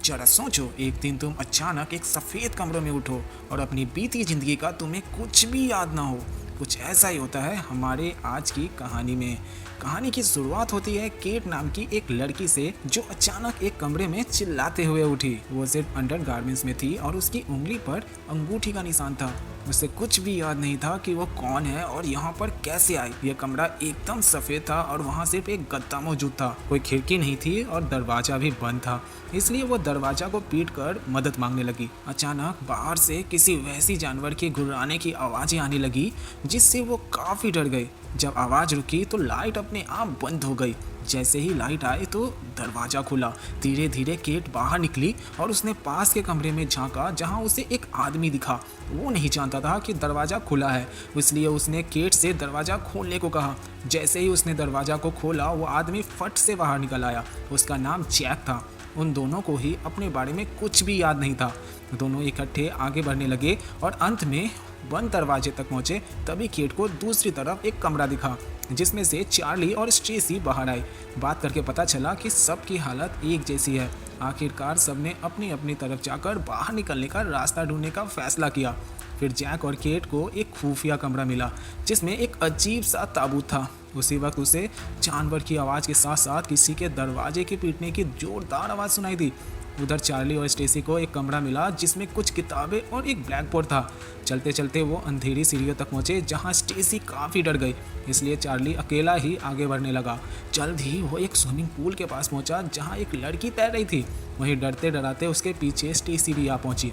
जरा सोचो, एक दिन तुम अचानक एक सफेद कमरे में उठो और अपनी बीती जिंदगी का तुम्हें कुछ भी याद ना हो। कुछ ऐसा ही होता है हमारे आज की कहानी में। कहानी की शुरुआत होती है केट नाम की एक लड़की से, जो अचानक एक कमरे में चिल्लाते हुए उठी। वो सिर्फ अंडरगारमेंट्स में थी और उसकी उंगली पर अंगूठी का निशान था। उसे कुछ भी याद नहीं था कि वो कौन है और यहाँ पर कैसे आई। यह कमरा एकदम सफेद था और वहाँ सिर्फ एक गद्दा मौजूद था। कोई खिड़की नहीं थी और दरवाजा भी बंद था, इसलिए वो दरवाजा को पीट कर मदद मांगने लगी। अचानक बाहर से किसी वैसी जानवर के गुर्राने की आवाज़ें आने लगी, जिससे वो काफ़ी डर गई। जब आवाज़ रुकी तो लाइट अपने आप बंद हो गई। जैसे ही लाइट आई तो दरवाज़ा खुला। धीरे धीरे केट बाहर निकली और उसने पास के कमरे में झांका, जहां उसे एक आदमी दिखा। वो नहीं जानता था कि दरवाज़ा खुला है, इसलिए उसने केट से दरवाज़ा खोलने को कहा। जैसे ही उसने दरवाज़ा को खोला, वो आदमी फट से बाहर निकल आया। उसका नाम जैक था। उन दोनों को ही अपने बारे में कुछ भी याद नहीं था। दोनों इकट्ठे आगे बढ़ने लगे और अंत में बंद दरवाजे तक पहुंचे। तभी केट को दूसरी तरफ एक कमरा दिखा, जिसमें से चार्ली और स्ट्रेसी बाहर आई। बात करके पता चला कि सबकी हालत एक जैसी है। आखिरकार सबने अपनी अपनी तरफ जाकर बाहर निकलने का रास्ता ढूंढने का फैसला किया। फिर जैक और केट को एक खुफिया कमरा मिला, जिसमें एक अजीब सा ताबूत था। उसी वक्त उसे जानवर की आवाज़ के साथ साथ किसी के दरवाजे के पीटने की जोरदार आवाज़ सुनाई दी। उधर चार्ली और स्टेसी को एक कमरा मिला, जिसमें कुछ किताबें और एक ब्लैक बोर्ड था। चलते चलते वो अंधेरी सीढ़ियों तक पहुंचे, जहां स्टेसी काफ़ी डर गई, इसलिए चार्ली अकेला ही आगे बढ़ने लगा। जल्द ही वो एक स्विमिंग पूल के पास पहुंचा, जहां एक लड़की तैर रही थी। वहीं डरते डराते उसके पीछे स्टेसी भी आ पहुंची।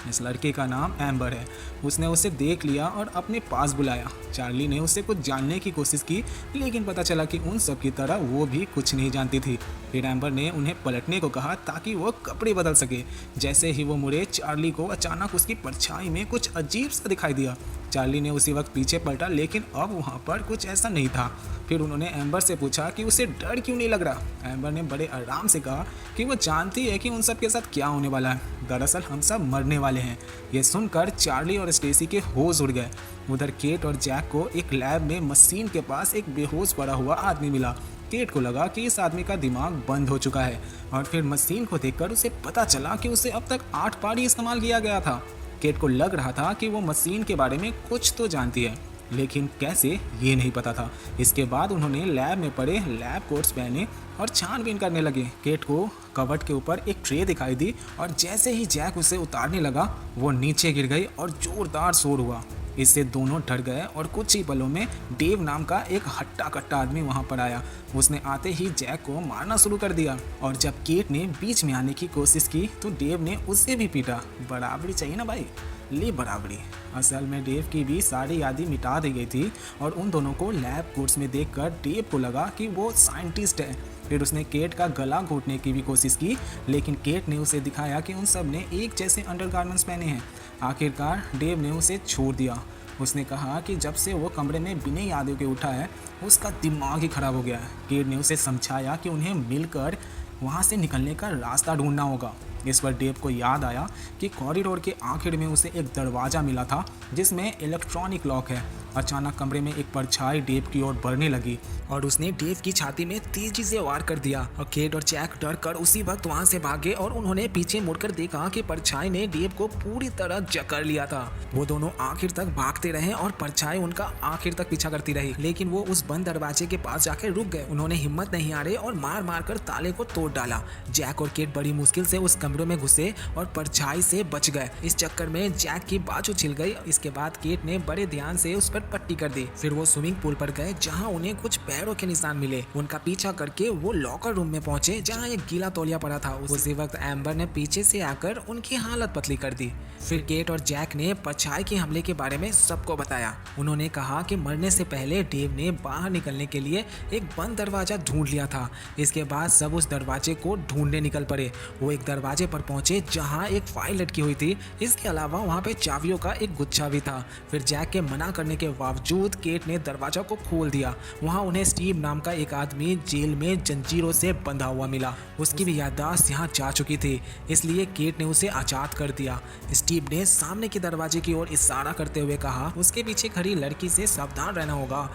इस लड़के का नाम एम्बर है। उसने उसे देख लिया और अपने पास बुलाया। चार्ली ने उससे कुछ जानने की कोशिश की, लेकिन पता चला कि उन सब की तरह वो भी कुछ नहीं जानती थी। फिर एम्बर ने उन्हें पलटने को कहा ताकि वो कपड़े बदल सके। जैसे ही वो मुड़े, चार्ली को अचानक उसकी परछाई में कुछ अजीब सा दिखाई दिया। चार्ली ने उसी वक्त पीछे पलटा, लेकिन अब वहाँ पर कुछ ऐसा नहीं था। फिर उन्होंने एम्बर से पूछा कि उसे डर क्यों नहीं लग रहा। एम्बर ने बड़े आराम से कहा कि वो जानती है कि उन सब के साथ क्या होने वाला है। दरअसल हम सब मरने वाले हैं। ये सुनकर चार्ली और स्टेसी के होश उड़ गए। उधर केट और जैक को एक लैब में मशीन के पास एक बेहोश पड़ा हुआ आदमी मिला। केट को लगा कि इस आदमी का दिमाग बंद हो चुका है, और फिर मशीन को देखकर उसे पता चला कि उसे अब तक 8 बार ही इस्तेमाल किया गया था। केट को लग रहा था कि वो मशीन के बारे में कुछ तो जानती है, लेकिन कैसे ये नहीं पता था। इसके बाद उन्होंने लैब में पड़े लैब कोट्स पहने और छानबीन करने लगे। केट को कबर्ड के ऊपर एक ट्रे दिखाई दी, और जैसे ही जैक उसे उतारने लगा, वो नीचे गिर गई और जोरदार शोर हुआ। इससे दोनों डर गए और कुछ ही पलों में डेव नाम का एक हट्टा कट्टा आदमी वहां पर आया। उसने आते ही जैक को मारना शुरू कर दिया, और जब केट ने बीच में आने की कोशिश की तो डेव ने उसे भी पीटा। बराबरी चाहिए ना भाई, ले बराबरी। असल में डेव की भी सारी यादें मिटा दी गई थी, और उन दोनों को लैब कोट्स में देखकर डेव को लगा कि वो साइंटिस्ट है। फिर उसने केट का गला घोटने की भी कोशिश की, लेकिन केट ने उसे दिखाया कि उन सब ने एक जैसे अंडरगारमेंट्स पहने हैं। आखिरकार डेव ने उसे छोड़ दिया। उसने कहा कि जब से वो कमरे में बिना यादों के उठा है, उसका दिमाग ही खराब हो गया है। केट ने उसे समझाया कि उन्हें मिलकर वहाँ से निकलने का रास्ता ढूंढना होगा। इस पर डेव को याद आया कि कॉरिडोर के आखिर में उसे एक दरवाज़ा मिला था, जिसमें इलेक्ट्रॉनिक लॉक है। अचानक कमरे में एक परछाई डेव की ओर बढ़ने लगी, और उसने डेव की छाती में तेजी से वार कर दिया। और केट और जैक डर कर उसी वक्त वहां से भागे, और उन्होंने पीछे मुड़कर देखा कि परछाई ने डेव को पूरी तरह जकड़ लिया था। वो दोनों आखिर तक भागते रहे और परछाई उनका आखिर तक पीछा करती रही, लेकिन वो उस बंद दरवाजे के पास जाकर रुक गए। उन्होंने हिम्मत नहीं हारे और मार मार कर ताले को तोड़ डाला। जैक और केट बड़ी मुश्किल से उस कमरे में घुसे और परछाई से बच गए। इस चक्कर में जैक की बाजू छिल गई। इसके बाद केट ने बड़े ध्यान से उस पर पट्टी कर दी। फिर वो स्विमिंग पूल पर गए, जहां उन्हें कुछ पैरों के निशान मिले। उनका पीछा करके वो लॉकर रूम में पहुंचे, जहां एक गीला तौलिया पड़ा था। उसी वक्त एम्बर ने पीछे से आकर उनकी हालत पतली कर दी। फिर केट और जैक ने परछाई के हमले के बारे में सबको बताया। उन्होंने कहा कि मरने से पहले डेव ने बाहर निकलने के लिए एक बंद दरवाजा ढूंढ लिया था। इसके बाद सब उस दरवाजे को ढूंढने निकल पड़े। वो एक दरवाजे पर पहुंचे, जहां एक फाइल लटकी हुई थी। इसके अलावा वहां पे चाबियों का एक गुच्छा भी था। फिर जैक के मना करने के बावजूद केट ने दरवाजा को खोल दिया। वहां उन्हें स्टीव नाम का एक आदमी जेल में जंजीरों से बंधा हुआ मिला। उसकी भी याददाश्त यहाँ जा चुकी थी, इसलिए केट ने उसे आजाद कर दिया। स्टीव ने सामने के दरवाजे की ओर इशारा करते हुए कहा, उसके पीछे खड़ी लड़की से सावधान रहना होगा।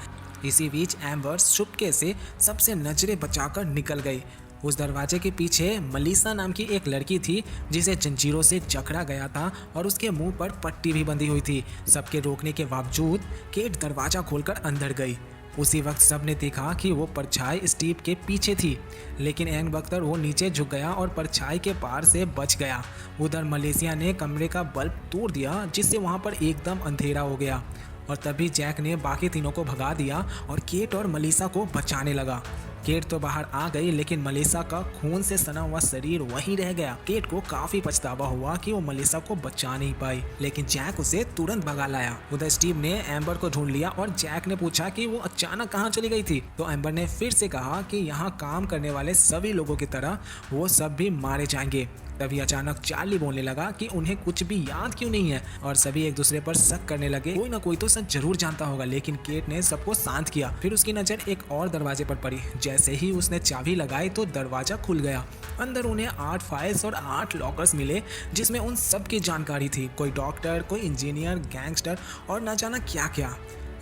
इसी बीच एम्बर चुपके से सबसे नजरें बचाकर निकल गई। उस दरवाजे के पीछे मलीसा नाम की एक लड़की थी जिसे जंजीरों से जकड़ा गया था और उसके मुंह पर पट्टी भी बंधी हुई थी। सबके रोकने के बावजूद केट दरवाजा खोलकर अंदर गई। उसी वक्त सबने देखा कि वो परछाई स्टीव के पीछे थी, लेकिन एन वक्त वो नीचे झुक गया और परछाई के पार से बच गया। उधर मलेशिया ने कमरे का बल्ब तोड़ दिया जिससे वहाँ पर एकदम अंधेरा हो गया और तभी जैक ने बाकी तीनों को भगा दिया और केट और मलीसा को बचाने लगा। केट तो बाहर आ गई लेकिन मलीसा का खून से सना हुआ शरीर वहीं रह गया। केट को काफी पछतावा हुआ कि वो मलीसा को बचा नहीं पाई, लेकिन जैक उसे तुरंत भगा लाया। उधर स्टीव ने एम्बर को ढूंढ लिया और जैक ने पूछा कि वो अचानक कहाँ चली गई थी, तो एम्बर ने फिर से कहा कि यहाँ काम करने वाले सभी लोगों की तरह वो सब भी मारे जाएंगे। तभी अचानक चार्ली बोलने लगा कि उन्हें कुछ भी याद क्यों नहीं है और सभी एक दूसरे पर शक करने लगे। कोई ना कोई तो सच जरूर जानता होगा, लेकिन केट ने सबको शांत किया। फिर उसकी नजर एक और दरवाजे पर पड़ी। जैसे ही उसने चाबी लगाई तो दरवाजा खुल गया। अंदर उन्हें 8 फाइल्स और 8 लॉकर्स मिले जिसमें उन सब की जानकारी थी। कोई डॉक्टर, कोई इंजीनियर, गैंगस्टर और न जाना क्या क्या।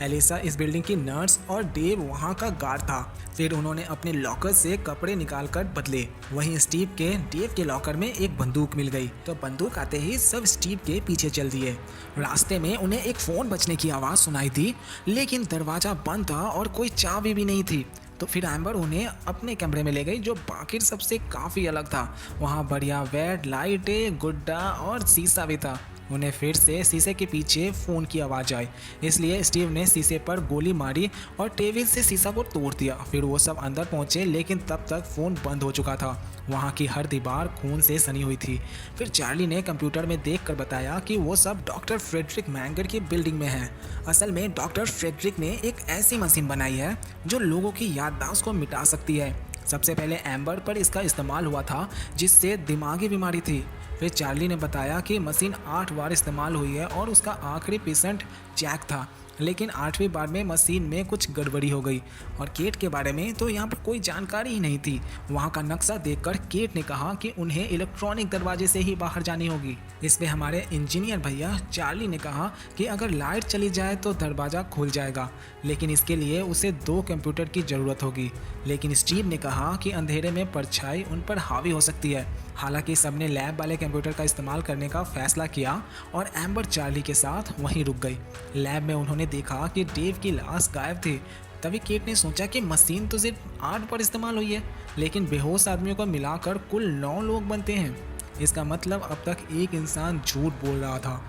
एलिसा इस बिल्डिंग की नर्स और डेव वहाँ का गार्ड था। फिर उन्होंने अपने लॉकर से कपड़े निकालकर बदले। वहीं स्टीव के डेव के लॉकर में एक बंदूक मिल गई, तो बंदूक आते ही सब स्टीव के पीछे चल दिए। रास्ते में उन्हें एक फ़ोन बजने की आवाज़ सुनाई दी, लेकिन दरवाज़ा बंद था और कोई चाबी भी नहीं थी। तो फिर एम्बर उन्हें अपने कमरे में ले गई जो बाकी सबसे काफ़ी अलग था। वहाँ बढ़िया बेड, लाइटें, गुड्डा और शीशा भी था। उन्हें फिर से शीशे के पीछे फ़ोन की आवाज़ आई, इसलिए स्टीव ने शीशे पर गोली मारी और टेबल से शीशा को तोड़ दिया। फिर वो सब अंदर पहुंचे, लेकिन तब तक फ़ोन बंद हो चुका था। वहाँ की हर दीवार खून से सनी हुई थी। फिर चार्ली ने कंप्यूटर में देखकर बताया कि वो सब डॉक्टर फ्रेडरिक मैंगर की बिल्डिंग में है। असल में डॉक्टर फ्रेडरिक ने एक ऐसी मशीन बनाई है जो लोगों की याददाश्त को मिटा सकती है। सबसे पहले एम्बर पर इसका इस्तेमाल हुआ था जिससे दिमागी बीमारी थी। फिर चार्ली ने बताया कि मशीन 8 बार इस्तेमाल हुई है और उसका आखिरी पेशेंट जैक था, लेकिन 8वीं बार में मशीन में कुछ गड़बड़ी हो गई। और केट के बारे में तो यहाँ पर कोई जानकारी ही नहीं थी। वहाँ का नक्शा देखकर केट ने कहा कि उन्हें इलेक्ट्रॉनिक दरवाजे से ही बाहर जानी होगी। इस पे हमारे इंजीनियर भैया चार्ली ने कहा कि अगर लाइट चली जाए तो दरवाज़ा खुल जाएगा, लेकिन इसके लिए उसे 2 कंप्यूटर की ज़रूरत होगी। लेकिन स्टीव ने कहा कि अंधेरे में परछाई उन पर हावी हो सकती है। हालांकि सबने लैब वाले कंप्यूटर का इस्तेमाल करने का फैसला किया और एम्बर चार्ली के साथ वहीं रुक गई। लैब में उन्होंने देखा कि डेव की लाश गायब थी। तभी केट ने सोचा कि मशीन तो सिर्फ 8 बार इस्तेमाल हुई है, लेकिन बेहोश आदमियों को मिलाकर कुल 9 लोग बनते हैं। इसका मतलब अब तक एक इंसान झूठ बोल रहा था।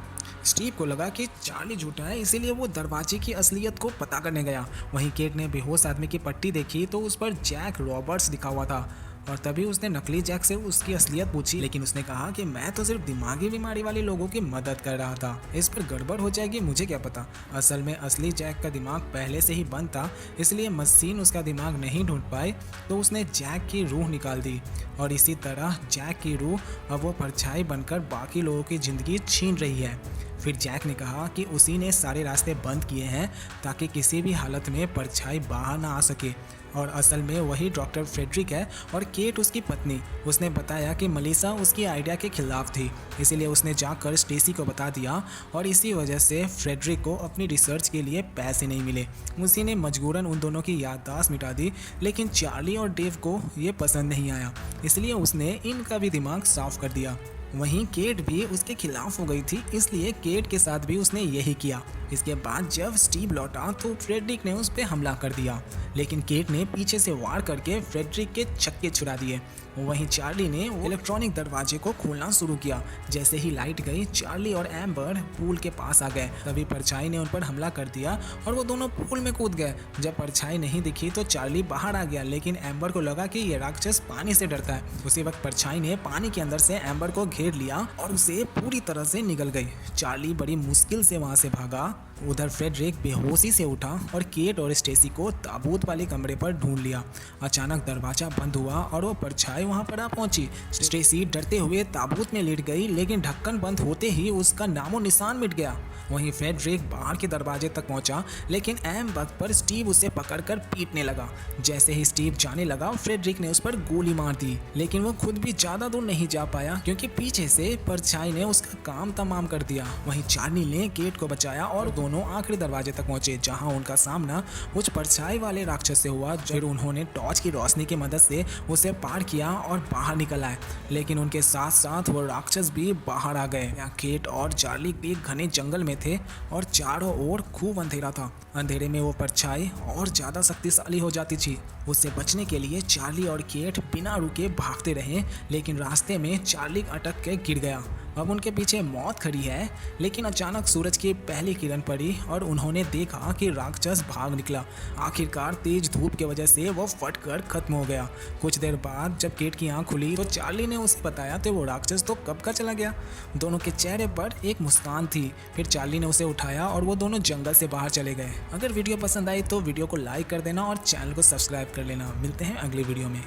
स्टीव को लगा कि चार्ली झूठा है, इसीलिए वो दरवाजे की असलियत को पता करने गया। वहीं केट ने बेहोश आदमी की पट्टी देखी तो उस पर जैक रॉबर्ट्स लिखा हुआ था और तभी उसने नकली जैक से उसकी असलियत पूछी, लेकिन उसने कहा कि मैं तो सिर्फ दिमागी बीमारी वाले लोगों की मदद कर रहा था, इस पर गड़बड़ हो जाएगी मुझे क्या पता। असल में असली जैक का दिमाग पहले से ही बंद था, इसलिए मशीन उसका दिमाग नहीं ढूंढ पाई, तो उसने जैक की रूह निकाल दी और इसी तरह जैक की रूह अब वो परछाई बनकर बाकी लोगों की ज़िंदगी छीन रही है। फिर जैक ने कहा कि उसी ने सारे रास्ते बंद किए हैं ताकि किसी भी हालत में परछाई बाहर ना आ सके, और असल में वही डॉक्टर फ्रेडरिक है और केट उसकी पत्नी। उसने बताया कि मलीसा उसकी आइडिया के खिलाफ थी, इसीलिए उसने जाकर स्टेसी को बता दिया और इसी वजह से फ्रेडरिक को अपनी रिसर्च के लिए पैसे नहीं मिले। उसी ने मजबूरन उन दोनों की याददाश्त मिटा दी, लेकिन चार्ली और डेव को ये पसंद नहीं आया, इसलिए उसने इनका भी दिमाग साफ कर दिया। वहीं केट भी उसके खिलाफ हो गई थी, इसलिए केट के साथ भी उसने यही किया। इसके बाद जब स्टीव लौटा तो फ्रेडरिक ने उस पर हमला कर दिया, लेकिन केट ने पीछे से वार करके फ्रेडरिक के छक्के छुड़ा दिए। वहीं चार्ली ने इलेक्ट्रॉनिक दरवाजे को खोलना शुरू किया। जैसे ही लाइट गई, चार्ली और एम्बर पूल के पास आ गए। तभी परछाई ने उन पर हमला कर दिया और वो दोनों पूल में कूद गए। जब परछाई नहीं दिखी तो चार्ली बाहर आ गया, लेकिन एम्बर को लगा कि ये राक्षस पानी से डरता है। उसी वक्त परछाई ने पानी के अंदर से एम्बर को घेर लिया और उसे पूरी तरह से निगल गई। चार्ली बड़ी मुश्किल से वहां से भागा। उधर फ्रेडरिक बेहोशी से उठा और केट और स्टेसी को ताबूत वाले कमरे पर ढूंढ लिया। अचानक दरवाजा बंद हुआ और वो परछाई वहां पर आ पहुंची। स्टेसी डरते हुए ताबूत में लेट गई, लेकिन ढक्कन बंद होते ही उसका नामो निशान मिट गया। वहीं फ्रेडरिक बाहर के दरवाजे तक पहुंचा, लेकिन ऐन वक्त पर स्टीव उसे पकड़कर पीटने लगा। जैसे ही स्टीव जाने लगा, फ्रेडरिक ने उस पर गोली मार दी, लेकिन वो खुद भी ज्यादा दूर नहीं जा पाया क्योंकि पीछे से परछाई ने उसका काम तमाम कर दिया। वहीं चार्ली ने केट को बचाया और दोनों आखिरी दरवाजे तक पहुंचे, जहां उनका सामना कुछ परछाई वाले राक्षस से हुआ। फिर उन्होंने टॉर्च की रोशनी की मदद से उसे पार किया और बाहर निकल आए, लेकिन उनके साथ साथ वो राक्षस भी बाहर आ गए। यहाँ केट और चार्ली एक घने जंगल में थे और चारों ओर खूब अंधेरा था। अंधेरे में वो परछाई और ज्यादा शक्तिशाली हो जाती थी। उससे बचने के लिए चार्ली और केट बिना रुके भागते रहे, लेकिन रास्ते में चार्ली अटक के गिर गया। अब उनके पीछे मौत खड़ी है, लेकिन अचानक सूरज की पहली किरण पड़ी और उन्होंने देखा कि राक्षस भाग निकला। आखिरकार तेज धूप की वजह से वो फटकर खत्म हो गया। कुछ देर बाद जब केट की आंख खुली तो चार्ली ने उसे बताया तो वो राक्षस तो कब का चला गया। दोनों के चेहरे पर एक मुस्कान थी। फिर चार्ली ने उसे उठाया और वो दोनों जंगल से बाहर चले गए। अगर वीडियो पसंद आई तो वीडियो को लाइक कर देना और चैनल को सब्सक्राइब कर लेना। मिलते हैं अगली वीडियो में।